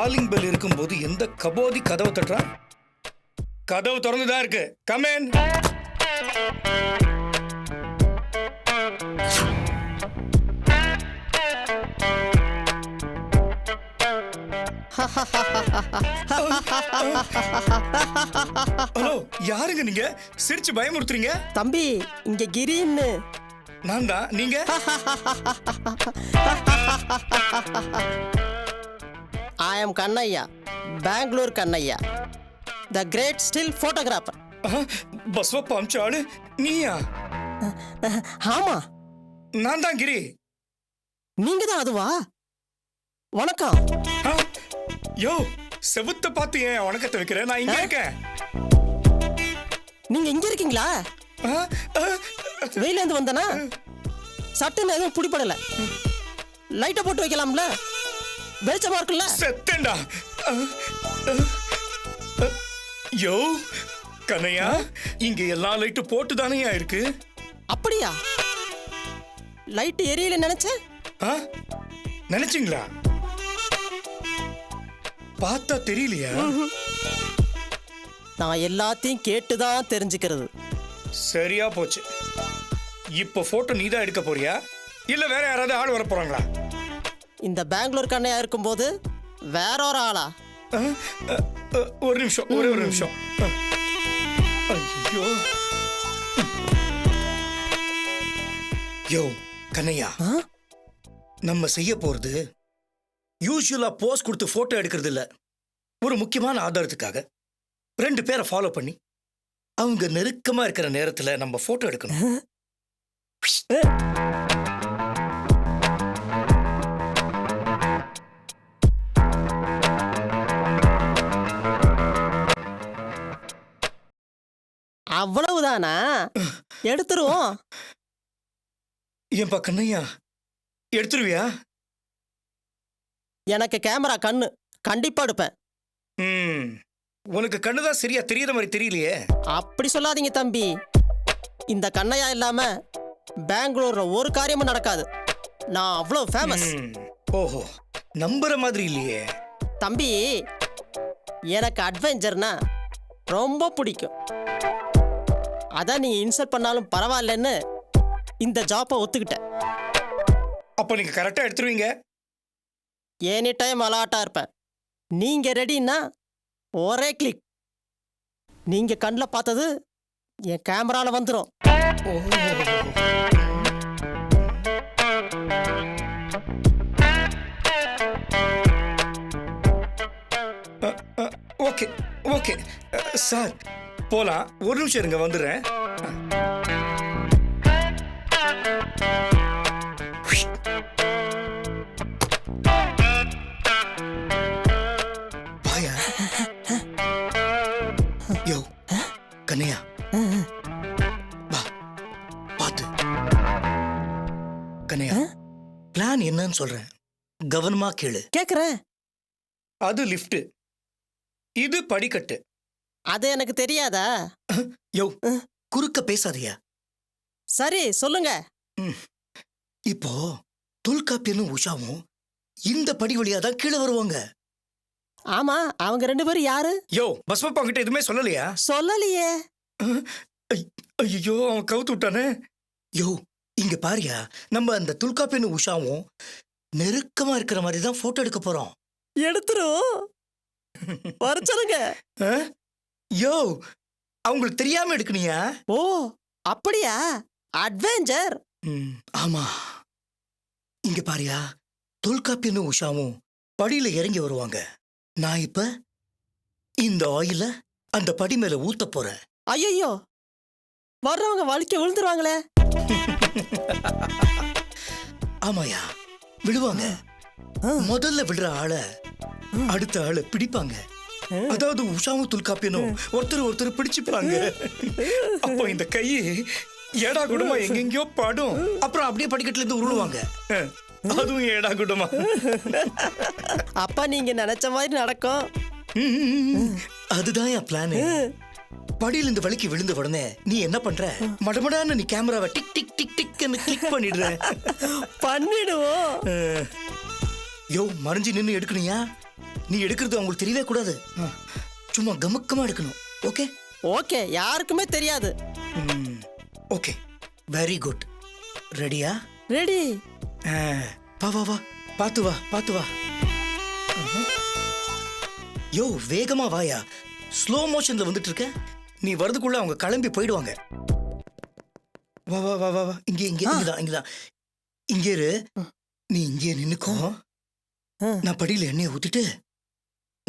Calling bell இருக்கும்போது எந்த கபோதி கதவை தட்டுறான்? கதவு திறந்துதான் இருக்கு. கமேன். ஹலோ, யாருங்க நீங்க? சிரிச்சு பயமுறுத்துறீங்க. தம்பி, இங்க கிரின்னு. நான் தான். நீங்க? I am Kannaiah, Bangalore Kannaiah, the great still photographer. Basavappa அமிச்ச ஆளு நீயா? ஆமா, நான் தான் கிரி. நீங்க தான் அதுவா? வணக்கம். யோ, செவுத்த பார்த்து ஏன் வணக்கத்தை வைக்கிறேன்? நான் இங்க இருக்கேன். நீங்க இங்க இருக்கீங்களா? வெயில இருந்து வந்தனா சட்டுன்னு எதுவும் பிடிப்படல. லைட்டை போட்டு வைக்கலாம்ல, வெளிச்சமா இருக்குல்ல. செத்தேன்டா. யோ கண்ணையா, இங்க எல்லா லைட்டு போட்டு தானே இருக்கு. அப்படியா? லைட் எரியல நினைச்சேன். நினைச்சீங்களா? பார்த்தா தெரியலையா? நான் எல்லாத்தையும் கேட்டுதான் தெரிஞ்சுக்கிறது. சரியா போச்சு. இப்ப போட்டோ நீதான் எடுக்க போறியா இல்ல வேற யாராவது ஆள் வர போறாங்களா? இந்த பெங்களூர் கண்ணையா இருக்கும்போது வேற ஒரு ஆளா? ஒரு நிமிஷம், ஒரே ஒரு நிமிஷம். ஐயோ யோ கண்ணையா, நம்ம செய்ய போறது யூசுவலா போஸ் கொடுத்து போட்டோ எடுக்கிறது இல்ல. ஒரு முக்கியமான ஆதாரத்துக்காக 2 பேரை ஃபாலோ பண்ணி அவங்க நெருக்கமா இருக்கிற நேரத்துல நம்ம போட்டோ எடுக்கணும். அவ்வளவுதானா? எடுத்துருவோம். ஏன்பா கண்ணையா, எடுத்துருவியா? எனக்கு கேமரா கண்ணு, கண்டிப்பா எடுப்பேன். உனக்கு கண்ணுதான் சரியா தெரியற மாதிரி தெரியலையே. அப்படி சொல்லாதீங்க தம்பி. இந்த கண்ணையா இல்லாம பெங்களூர்ல ஒரு காரியமும் நடக்காது. நான் அவ்வளவு ஃபேமஸ். ஓஹோ, நம்புற மாதிரி இல்லையே தம்பி. எனக்கு அட்வென்ச்சர்னா ரொம்ப பிடிக்கும். அதான் நீ இன்சல்ட் பண்ணாலும் பரவாயில்லன்னு இந்த ஜாப்பை ஒத்துக்கிட்டேன். அப்ப நீங்க கரெக்டா எடுத்துருவீங்க. எனி டைம் அலாட்டா இருப்பேன். நீங்க ரெடின்னா ஒரே கிளிக், நீங்க கண்ணில் பார்த்தது என் கேமரால வந்துடும். ஓகே ஓகே சார், போலாம். ஒரு நிமிஷம் இருங்க, வந்துடுறேன். யோ கண்ணையா, வா பாத்து. கண்ணையா, பிளான் என்னன்னு சொல்றேன், கவனமா கேளு. கேக்குறேன். அது லிஃப்ட், இது படிக்கட்டு. அது எனக்கு தெரியாதா? யோ, குறுக்க பேசாதயா. சரி சொல்லுங்க. இப்போ தொல்காப்பியனும் உஷாவும் இந்த படி வழியா தான் கீழே வருவாங்க. ஆமா, அவங்க 2 பேரும் யாரு? யோ, பஸ்வப்பா கிட்ட எதுவுமே சொல்லலையா? சொல்லலையே. ஐயோ, அவன் கவுத்து விட்டானே. யோ, இங்க பாரியா, நம்ம அந்த தொல்காப்பியனும் உஷாவும் நெருக்கமா இருக்கிற மாதிரி தான் போட்டோ எடுக்க போறோம். எடுத்துரும். வர சொல்லுங்க. யோ, அவங்களுக்கு தெரியாம எடுக்கணியா? ஓ அப்படியா? அட்வென்ச்சர். ஆமா. இங்க பாரியா, தொல்காப்பியனும் உஷாவும் படியில இறங்கி வருவாங்க. நான் இப்ப இந்த ஆயில அந்த படி மேல ஊத்த போறேன். ஐயோ, வர்றவங்க வலிக்க விழுந்துருவாங்களே. ஆமாயா, விழுவாங்க. முதல்ல விடுற ஆளை அடுத்த ஆளை பிடிப்பாங்க. அதாவது உஷாவும் தொல்காப்பியனும் ஒருத்தர் பிடிச்சுப்பாங்க. அப்போ இந்த கை ஏடா குடமா எங்கெங்கயோ பாடும். அப்புறம் அப்படியே படிக்கட்டுல இருந்து உருளுவாங்க. அதுவும் ஏடா குடமா. அப்ப நீங்க நினைச்ச மாதிரி நடக்கும். அதுதான் என் பிளான். படியில இந்த வலிக்கு விழுந்த உடனே நீ என்ன பண்ற, மடமடான்னு நீ கேமராவை டிக் டிக் டிக் டிக்னு கிளிக் பண்ணிடுற. பண்ணிடுவோம். யோ, மறைஞ்சு நின்னு எடுக்கணியா? நீ எடுக்கிறது அவங்களுக்கு தெரியவே கூடாது. சும்மா கமுக்கமா எடுக்கணும். ஓகே ஓகே, யாருக்குமே தெரியாது. Okay, very good. ரெடியா? ரெடி. வா வா வா, பாத்து வா பாத்து வா. யோ, வேகமா வாயா. ஸ்லோ மோஷன்ல வந்துட்டு இருக்க. நீ வரதுக்குள்ள அவங்க கிளம்பி போயிடுவாங்க. வா வா வா வா வா. இங்கே இங்கே இங்கதான் இங்கதான். இங்கே இரு. நீ இங்கே நின்னுக்கோ. நான் படியில எண்ணெயை ஊத்திட்டு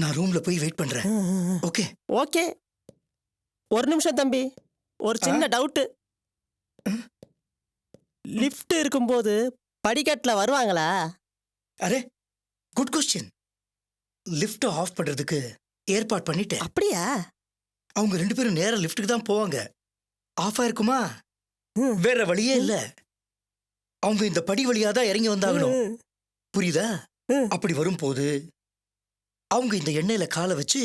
நான் ரூம்ல போய் வெயிட் பண்றேன். Okay okay. ஒரு நிமிஷம் தம்பி, ஒரு சின்ன டவுட்டு. லிஃப்ட் இருக்கும்போது படிக்கட்டுல வருவாங்களா? Array, good question. Lift off பண்றதுக்கு ஏற்பாடு பண்ணிட்டேன். அப்படியா? அவங்க 2 பேரும் நேரா லிஃப்ட்டுக்கு தான் போவாங்க. ஆஃப் ஆயிருக்குமா? வேற வழியே இல்ல. அவங்க இந்த படி வழியா தான் இறங்கி வந்தாகணும். புரியுதா? அப்படி வரும்போது அவங்க இந்த எண்ணெயில காலை வச்சு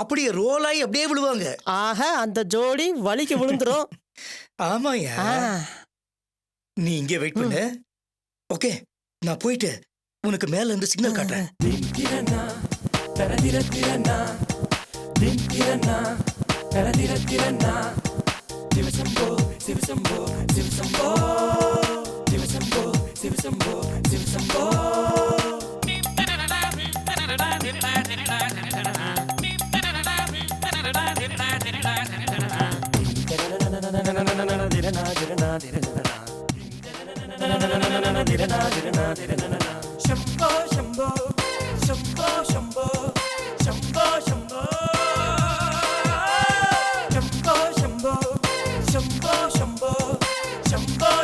அப்படியே ரோல் ஆகி அப்படியே விழுவாங்க. ஆக அந்த ஜோடி வலிக்கு விழுந்துரும். ஆமாயா. நீ இங்கே வெயிட் பண்ணு. ஓகே, நான் போயிட்டு உனக்கு மேல இருந்து சிக்னல் காட்டுறேன். Shambho, Shambho, Shambho, Shambho, Shambho, Shambho, Shambho, Shambho, Shambho, Shambho, Shambho, Shambho,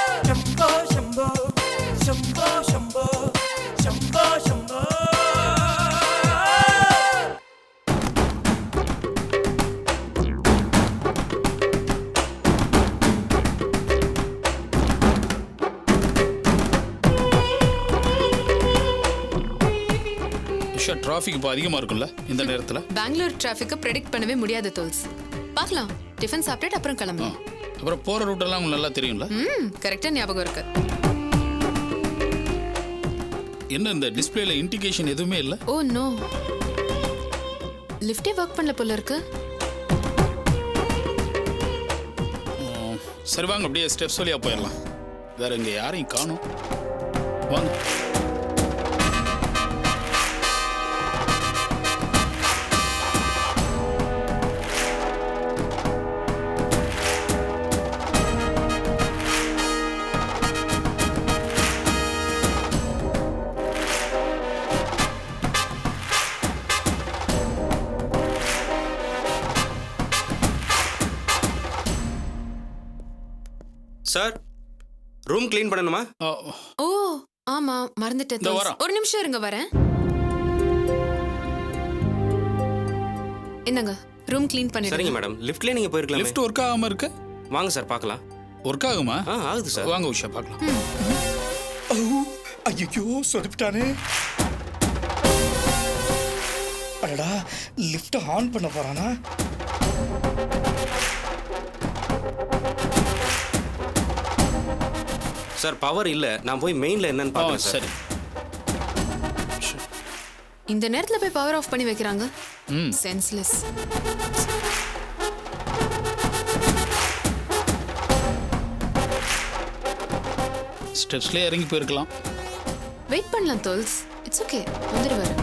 Shambho, Shambho, Shambho, Shambho, Shambho, Shambho. Traffic இப்போ அதிகமாக இருக்கும்ல இந்த நேரத்தில்? பெங்களூர் டிராஃபிக்கை ப்ரெடிக்ட் பண்ணவே முடியாது தோல்ஸ். பார்க்கலாம், டிஃபன் சாப்பிட்டுட்டு அப்புறம் கிளம்பலாம். அப்புறம் போகிற ரூட்டெல்லாம் உங்களுக்கு நல்லா தெரியும்ல? கரெக்டாக ஞாபகம் இருக்கு. என்ன இந்த டிஸ்பிளேல இண்டிகேஷன் எதுவுமே இல்லை? ஓ நோ, லிஃப்டே ஒர்க் பண்ணல போல இருக்கு. சரி வாங்க, அப்படியே ஸ்டெப்ஸ் வழியாக போயிடலாம். வேற இங்கே யாரையும் காணும். வாங்க. சார், ரூம் க்ளீன் பண்ணணுமா? ஓ ஆமா, மறந்துட்டேன் இதோ தோல்ஸ். வரேன். ஒரு நிமிஷம் இருங்க, வரேன். என்னங்க, ரூம் க்ளீன் சரிங்க பண்ணிடுங்க. மேடம். லிஃப்ட்லேயே நீங்கள் போயிருக்கலாம். லிஃப்ட் ஒர்க் ஆகாமல் இருக்கு. வாங்க சார், பார்க்கலாம். ஒர்க் ஆகுமா? ஆகுது சார். வாங்க உஷா, பார்க்கலாம். ஐயோ, சொதப்பிட்டானே. அடடா, லிஃப்ட் ஆன் பண்ண போறானா? சார், பவர் இல்லை. நான் போய் மெயினில் என்னன்னு பார்க்குறேன் சார். சரி. இந்த நேரத்துல போய் பவர் ஆஃப் பண்ணி வைக்கிறாங்க. சென்ஸ்லெஸ். ஸ்டெப்ஸ்லேயே இறங்கி போயிருக்கலாம். வெயிட் பண்ணலாம் தோல்ஸ். It's okay, வந்துடுவாரு.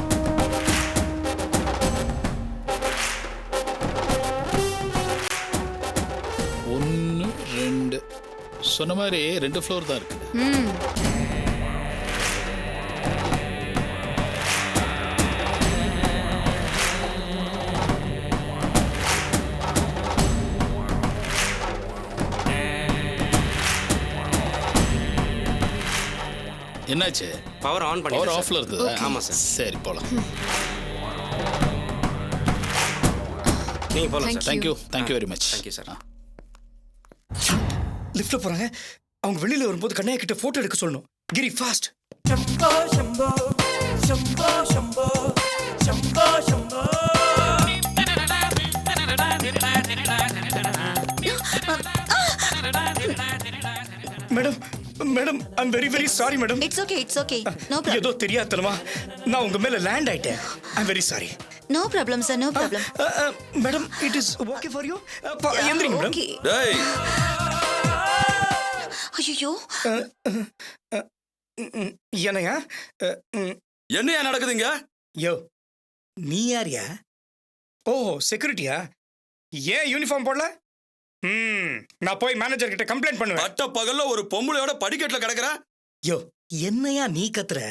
ஒன்று 2 சொன்ன மாதிரி 2 ஃப்ளோர் தான் இருக்கு. என்னாச்சு? பவர் ஆன் பண்ணி. பவர் ஆஃப்ல இருந்தது. ஆமாம் சார். சரி, போலாம். நீங்கள் போகலாம் sir. Thank you very much. Thank you sir. லிஃப்ட்ல போறாங்க. அவங்க வெளியில வரும்போது கண்ணையா கிட்ட போட்டோ எடுக்க சொல்லணும். Giri, fast. Shambho, Shambho, Shambho, Shambho, Shambho, Shambho. Madam, madam I'm very very sorry madam. It's okay no problem. ஏதோ தெரியாதனமா நான் உங்க மேல லேண்ட் ஆயிட்டேன். I'm very sorry. No problem sir, no problem. Madam it is okay for you. எந்திரிங்க madam. Okay. டேய் ஐயோ, என்னையா? என்னையா நடக்குதுங்க? யோ நீ யாரியா? ஓ செக்யூரிட்டியா? ஏன் யூனிஃபார்ம் போடல? நான் போய் மேனேஜர் கிட்ட கம்ப்ளைண்ட் பண்ணுவேன். பட்ட பகல்ல ஒரு பொம்பளையோட படிக்கட்டுல கிடக்குற. யோ என்னையா நீ கத்துற?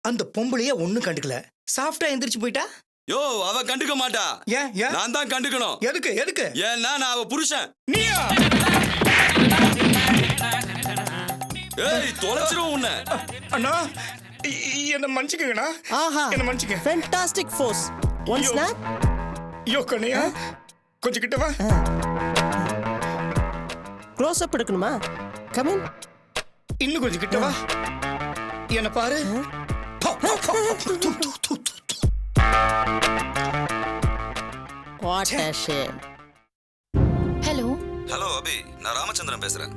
அந்த பொம்பளைய ஒண்ணும் கண்டுக்கல, சாஃப்டா எந்திரிச்சு போயிட்டா. யோ அவ கண்டுக்க மாட்டா. ஏன் ஏன்? நான் தான் கண்டுக்கணும். எதுக்கு எதுக்கு? ஏன்னா நான் அவ புருஷன். நீயா? ஏய் தொலைச்சிரும் உன்னை. அண்ணா என்ன மன்னிச்சுக்கங்கண்ணா. ஆஹா என்ன மன்னிச்சுக்க. Fantastic force. ஒன் ஐயோ. ஸ்னாப். யோ கண்ணையா கொஞ்சம் கிட்ட வா. க்ளோஸ் அப் எடுக்கணுமா? Come in. இன்னும் கொஞ்சம் கிட்ட வா. என்ன பாரு. What a shame. Hello. Hello Abhi, நான் ராமச்சந்திரன் பேசுறேன்.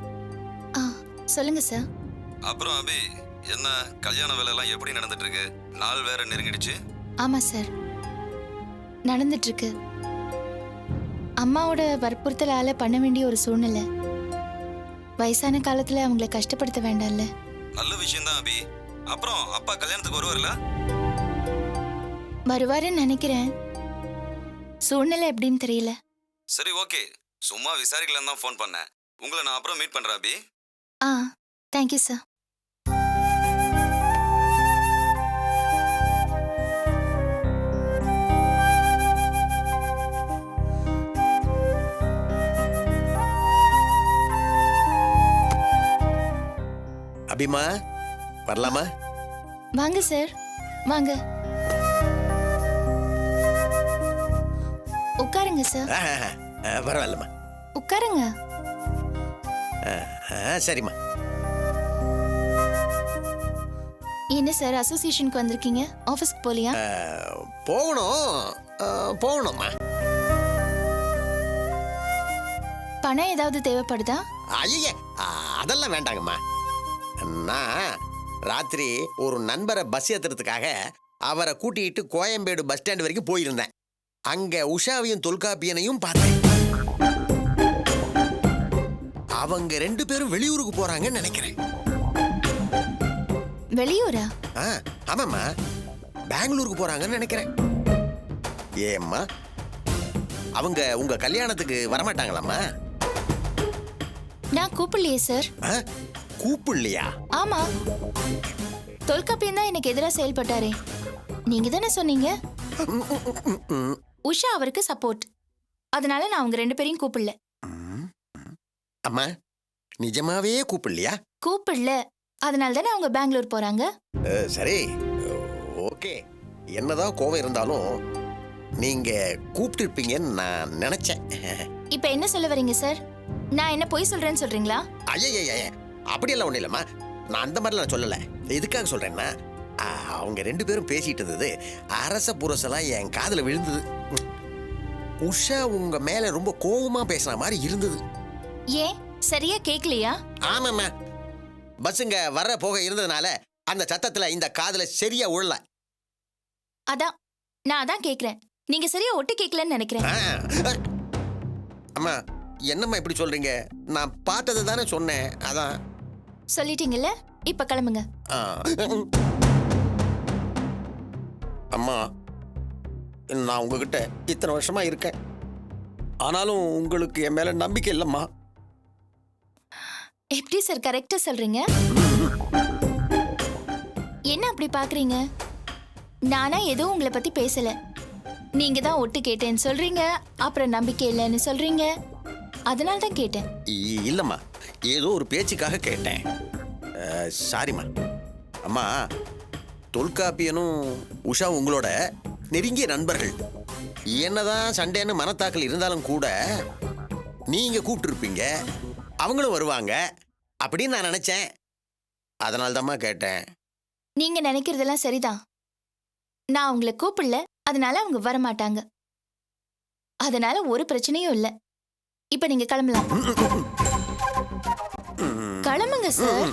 சொல்லுங்க சார். அப்புறம் அபி, என்ன கல்யாண வேலை எல்லாம் எப்படி நடந்துட்டு இருக்கு? நாள் வேற நெருங்கிடுச்சு. ஆமா சார், நடந்துட்டு இருக்கு. அம்மாவோட வற்புறுத்தலால பண்ண வேண்டிய ஒரு சூழ்நிலை. வயசான காலத்துல அவங்கள கஷ்டப்படுத்த வேண்டாம்ல. நல்ல விஷயம் தான் அபி. அப்புறம் அப்பா கல்யாணத்துக்கு வருவார்ல? வருவாருன்னு நினைக்கிறேன். சூழ்நிலை எப்படின்னு தெரியல. சரி ஓகே, சும்மா விசாரிக்கலாம் தான் ஃபோன் பண்ணேன். உங்களை நான் அப்புறம் மீட் பண்றேன் அபி. Thank you sir. அபிமா வரலாமா? வாங்க சார், வாங்க உட்காருங்க சார். பரவாயில்லம்மா, உட்காருங்க. சரிம்மா. என்ன சார் அசோசியேஷனுக்கு வந்திருக்கீங்க, ஆபீஸ்க்கு போலியா? போகணும்மா. பணம் ஏதாவது தேவைப்படுதா? ஐயே அதெல்லாம் வேண்டாங்கம்மா. நான் ராத்திரி ஒரு நண்பரை பஸ் ஏத்துறதுக்காக அவரை கூட்டிட்டு கோயம்பேடு பஸ் ஸ்டாண்ட் வரைக்கும் போயிருந்தேன். அங்க உஷாவையும் தொல்காப்பியனையும் பார்த்தேன். அவங்க 2 பேரும் வெளியூருக்கு போறாங்கன்னு நினைக்கிறேன். வெளியூரா? ஆமாம்மா, பெங்களூருக்கு போறாங்கன்னு நினைக்கிறேன். ஏம்மா அவங்க உங்க கல்யாணத்துக்கு வரமாட்டாங்களாம்மா? நான் கூப்பிடலையே சார். கூப்பிடலையா? ஆமா, தொல்காப்பியம் தான் எனக்கு எதிராக செயல்பட்டாரே. நீங்க தானே சொன்னீங்க உஷா அவருக்கு சப்போர்ட். அதனால நான் அவங்க 2 பேரையும் கூப்பிடல. அம்மா நிஜமாவே கூப்பிடலையா? கூப்பிடல, அதனால தானே அவங்க பெங்களூர் போறாங்க. சரி ஓகே. என்னதான் கோவம் இருந்தாலும் நீங்க கூப்பிட்டு இருப்பீங்கன்னு நான் நினைச்சேன். இப்ப என்ன சொல்ல வரீங்க சார்? நான் என்ன பொய் சொல்றேன்னு சொல்றீங்களா? ஐய அப்படியெல்லாம் ஒண்ணு இல்லம்மா. நான் அந்த மாதிரிலாம் நான் சொல்லல. எதுக்காக சொல்றேன்னா அவங்க 2 பேரும் பேசிட்டு இருந்தது அரச புரசெல்லாம் என் காதுல விழுந்தது. உஷா உங்க மேல ரொம்ப கோவமா பேசுற மாதிரி இருந்தது. ஏன் சரியா கேக்கலையா? ஆமாம்மா, பஸ்ஸுங்க வர போக இருந்ததுனால அந்த சத்தத்துல இந்த காதுல சரியா உழல. அதான் நான் அதான் கேக்குறேன். நீங்க சரியா ஒட்டு கேக்கலன்னு நினைக்கிறேன். அம்மா என்னம்மா இப்படி சொல்றீங்க? நான் பார்த்தது தானே சொன்னேன். அதான் சொல்லிட்டீங்கல்ல, இப்ப கிளம்புங்க. அம்மா நான் உங்ககிட்ட இத்தனை வருஷமா இருக்கேன், ஆனாலும் உங்களுக்கு என் மேல நம்பிக்கை இல்லம்மா. எப்படி சார் கரெக்டா சொல்றீங்க? என்ன அப்படி பாக்குறீங்க? நானா எதுவும் உங்களை பத்தி பேசல. நீங்க தான் ஒட்டு கேட்டேன்னு சொல்றீங்க, அப்புறம் நம்பிக்கை இல்லைன்னு சொல்றீங்க. அதனால தான் கேட்டேன். இல்லம்மா, ஏதோ ஒரு பேச்சுக்காக கேட்டேன். சாரிம்மா. அம்மா தொல்காப்பியனும் உஷா உங்களோட நெருங்கிய நண்பர்கள். என்னதான் சண்டேன்னு மனத்தாக்கல் இருந்தாலும் கூட நீங்க கூப்பிட்டுருப்பீங்க, அவங்களும் வருவாங்க அப்படின்னு நான் நினைச்சேன். அதனால தான்மா கேட்டேன். நீங்க நினைக்கிறதெல்லாம் சரிதான். நான் அவங்களை கூப்பிடல, அதனால அவங்க வர மாட்டாங்க. அதனால ஒரு பிரச்சனையும் இல்லை. இப்ப நீங்க கிளம்பலாம். கிளம்புங்க சார்.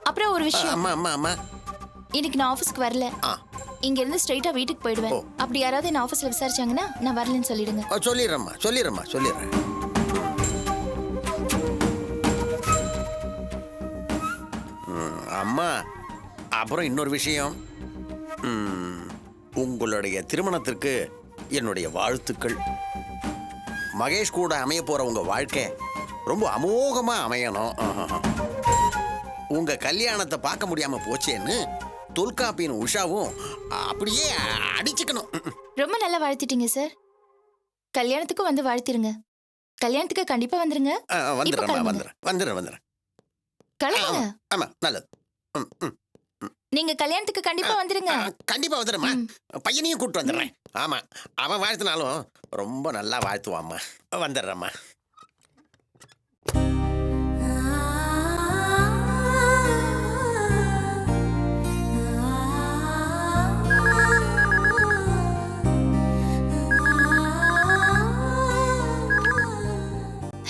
அப்புறம் ஒரு விஷயம், அம்மா அம்மா அம்மா இன்னைக்கு நான் ஆபீஸ்க்கு வரல. இங்க இருந்து ஸ்ட்ரைட்டா வீட்டுக்கு போயிடுவேன். அப்படி யாராவது என்ன ஆபீஸ்ல விசாரிச்சாங்கன்னா நான் வரலன்னு சொல்லிடுங்க. சொல்லிடுறேம்மா சொல்லிடுறேன். அம்மா அப்புறம் இன்னொரு விஷயம், உங்களுடைய திருமணத்திற்கு என்னுடைய வாழ்த்துக்கள். மகேஷ் கூட அமைய போற உங்க வாழ்க்கை ரொம்ப அமோகமா அமையணும். உங்க கல்யாணத்தை பார்க்க முடியாம போச்சேன்னு தொல்காப்பியின் உஷாவும் அப்படியே அடிச்சுக்கணும். ரொம்ப நல்லா வாழ்த்திட்டீங்க சார். கல்யாணத்துக்கு வந்து வாழ்த்திருங்க. கல்யாணத்துக்கு கண்டிப்பா வந்துருங்க. வந்துடுறேன். கிளம்புங்க. ஆமா நல்லது. நீங்க கல்யாணத்துக்கு கண்டிப்பா வந்துருங்க. கண்டிப்பா வந்துடுறேம்மா. பையனையும் கூப்பிட்டு வந்துடுறேன். ஆமா, அவன் வாழ்த்தினாலும் ரொம்ப நல்லா வாழ்த்துவாம்மா. வந்துடுறேம்மா.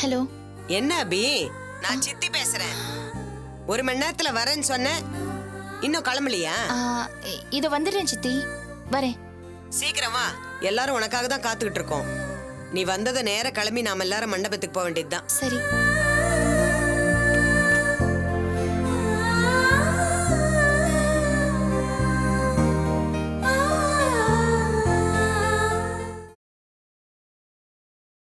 ஹலோ. என்ன அபி? நான் சித்தி பேசுறேன். 1 மணி நேரத்துல வரேன்னு சொன்னேன், இன்னும் கிளம்பலையா? இது வந்துடுறேன் சித்தி, வரேன். சீக்கிரமா, எல்லாரும் உனக்காக தான் காத்துக்கிட்டு இருக்கோம். நீ வந்ததை நேர கிளம்பி நாம எல்லாரும் மண்டபத்துக்கு போக வேண்டியதுதான். சரி.